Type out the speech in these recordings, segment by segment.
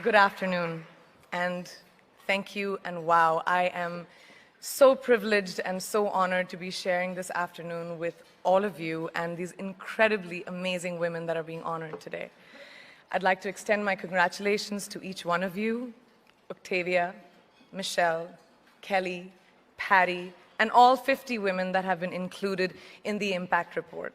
Good afternoon, and thank you, and wow, I am so privileged and so honored to be sharing this afternoon with all of you and these incredibly amazing women that are being honored today. I'd like to extend my congratulations to each one of you, Octavia, Michelle, Kelly, Patty, and all 50 women that have been included in the Impact Report.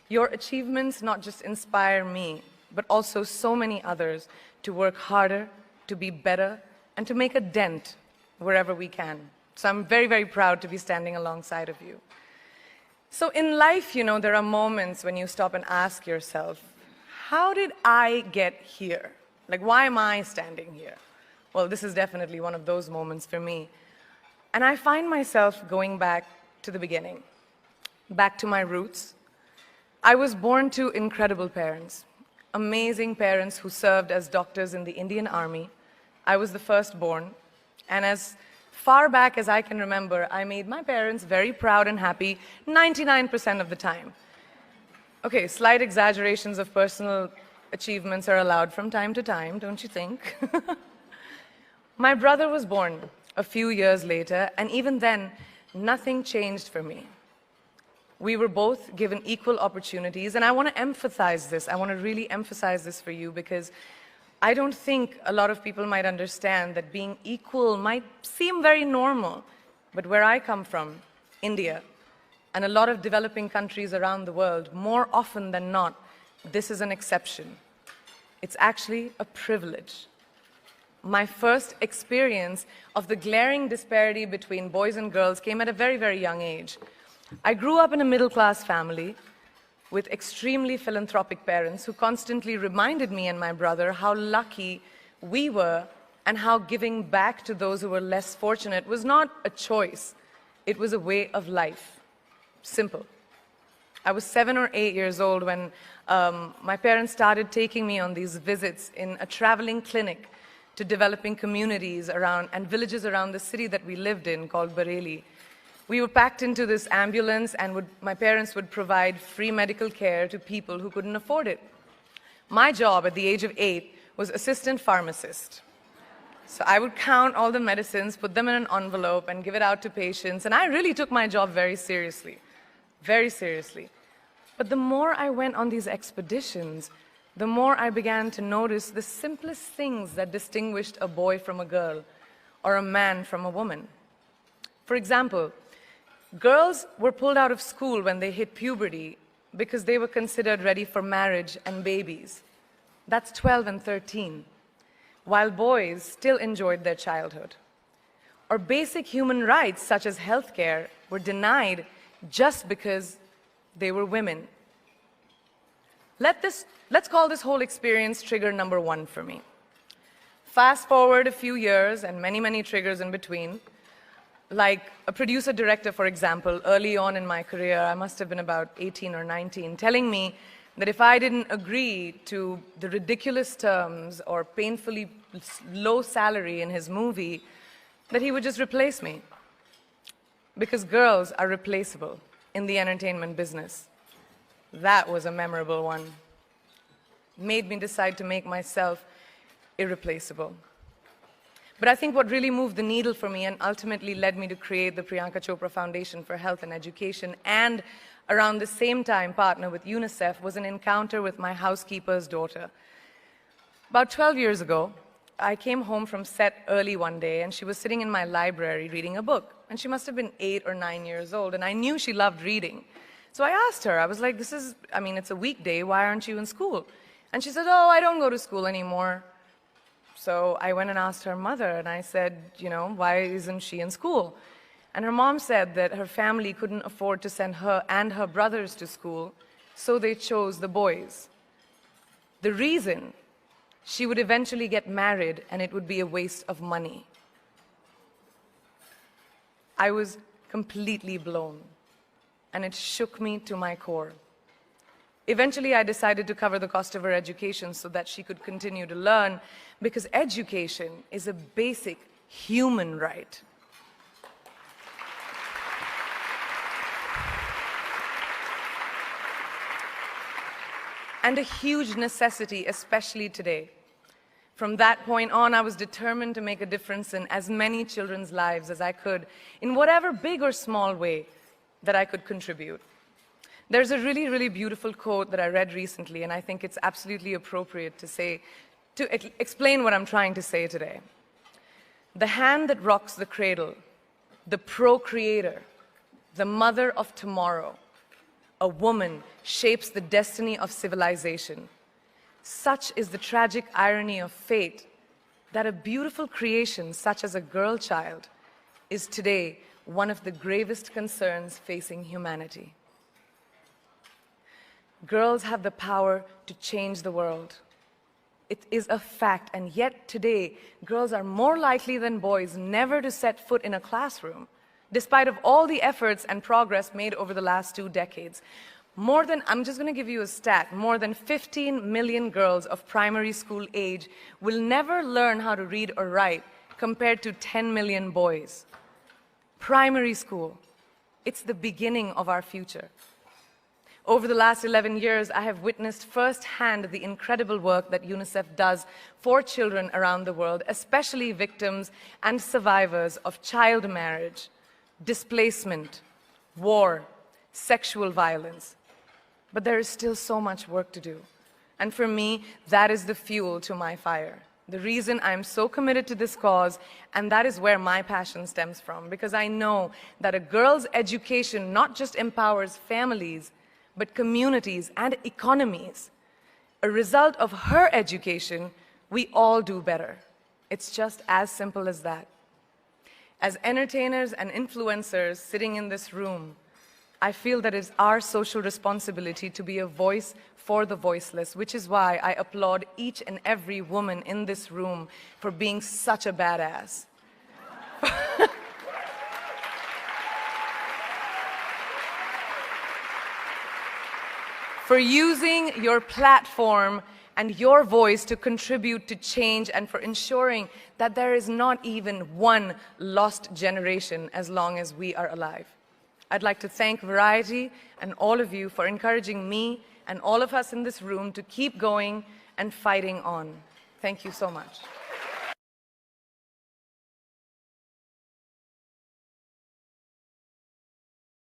Your achievements not just inspire me, but also so many others to work harder, to be better, and to make a dent wherever we can. So I'm very, very proud to be standing alongside of you. So in life, you know, there are moments when you stop and ask yourself, how did I get here? Like, why am I standing here? Well, this is definitely one of those moments for me. And I find myself going back to the beginning, back to my roots. I was born to incredible parents. Amazing parents who served as doctors in the Indian Army. I was the firstborn, and as far back as I can remember, I made my parents very proud and happy 99% of the time. Okay, slight exaggerations of personal achievements are allowed from time to time, don't you think? My brother was born a few years later, and even then, nothing changed for me. We were both given equal opportunities, and I want to emphasize this. I want to really emphasize this for you because I don't think a lot of people might understand that being equal might seem very normal. But where I come from, India, and a lot of developing countries around the world, more often than not, this is an exception. It's actually a privilege. My first experience of the glaring disparity between boys and girls came at a very, very young age. I grew up in a middle-class family with extremely philanthropic parents who constantly reminded me and my brother how lucky we were and how giving back to those who were less fortunate was not a choice. It was a way of life. Simple. I was 7 or 8 years old when my parents started taking me on these visits in a traveling clinic to developing communities around and villages around the city that we lived in called Bareilly. We were packed into this ambulance, and my parents would provide free medical care to people who couldn't afford it. My job at the age of 8 was assistant pharmacist. So I would count all the medicines, put them in an envelope, and give it out to patients. And I really took my job very seriously, very seriously. But the more I went on these expeditions, the more I began to notice the simplest things that distinguished a boy from a girl or a man from a woman. For example, girls were pulled out of school when they hit puberty because they were considered ready for marriage and babies. That's 12 and 13, while boys still enjoyed their childhood. Or basic human rights, such as healthcare, were denied just because they were women. Let's call this whole experience trigger number 1 for me. Fast forward a few years and many, many triggers in between. Like a producer-director, for example, early on in my career, I must have been about 18 or 19, telling me that if I didn't agree to the ridiculous terms or painfully low salary in his movie, that he would just replace me. Because girls are replaceable in the entertainment business. That was a memorable one. Made me decide to make myself irreplaceable. But I think what really moved the needle for me and ultimately led me to create the Priyanka Chopra Foundation for Health and Education and around the same time partner with UNICEF was an encounter with my housekeeper's daughter. About 12 years ago, I came home from set early one day and she was sitting in my library reading a book. And she must have been 8 or 9 years old and I knew she loved reading. So I asked her, I was like, it's a weekday, why aren't you in school? And she said, oh, I don't go to school anymore. So I went and asked her mother, and I said, why isn't she in school? And her mom said that her family couldn't afford to send her and her brothers to school, so they chose the boys. The reason, she would eventually get married, and it would be a waste of money. I was completely blown, and it shook me to my core. Eventually, I decided to cover the cost of her education so that she could continue to learn, because education is a basic human right. And a huge necessity, especially today. From that point on, I was determined to make a difference in as many children's lives as I could, in whatever big or small way that I could contribute. There's a really, really beautiful quote that I read recently, and I think it's absolutely appropriate to explain what I'm trying to say today. The hand that rocks the cradle, the procreator, the mother of tomorrow, a woman shapes the destiny of civilization. Such is the tragic irony of fate that a beautiful creation such as a girl child is today one of the gravest concerns facing humanity. Girls have the power to change the world. It is a fact, and yet today, girls are more likely than boys never to set foot in a classroom, despite of all the efforts and progress made over the last 2 decades. I'm just going to give you a stat, more than 15 million girls of primary school age will never learn how to read or write, compared to 10 million boys. Primary school, it's the beginning of our future. Over the last 11 years, I have witnessed firsthand the incredible work that UNICEF does for children around the world, especially victims and survivors of child marriage, displacement, war, sexual violence. But there is still so much work to do. And for me, that is the fuel to my fire. The reason I'm so committed to this cause, and that is where my passion stems from, because I know that a girl's education not just empowers families, but communities and economies. A result of her education, we all do better. It's just as simple as that. As entertainers and influencers sitting in this room, I feel that it's our social responsibility to be a voice for the voiceless, which is why I applaud each and every woman in this room for being such a badass. For using your platform and your voice to contribute to change, and for ensuring that there is not even one lost generation as long as we are alive. I'd like to thank Variety and all of you for encouraging me and all of us in this room to keep going and fighting on. Thank you so much.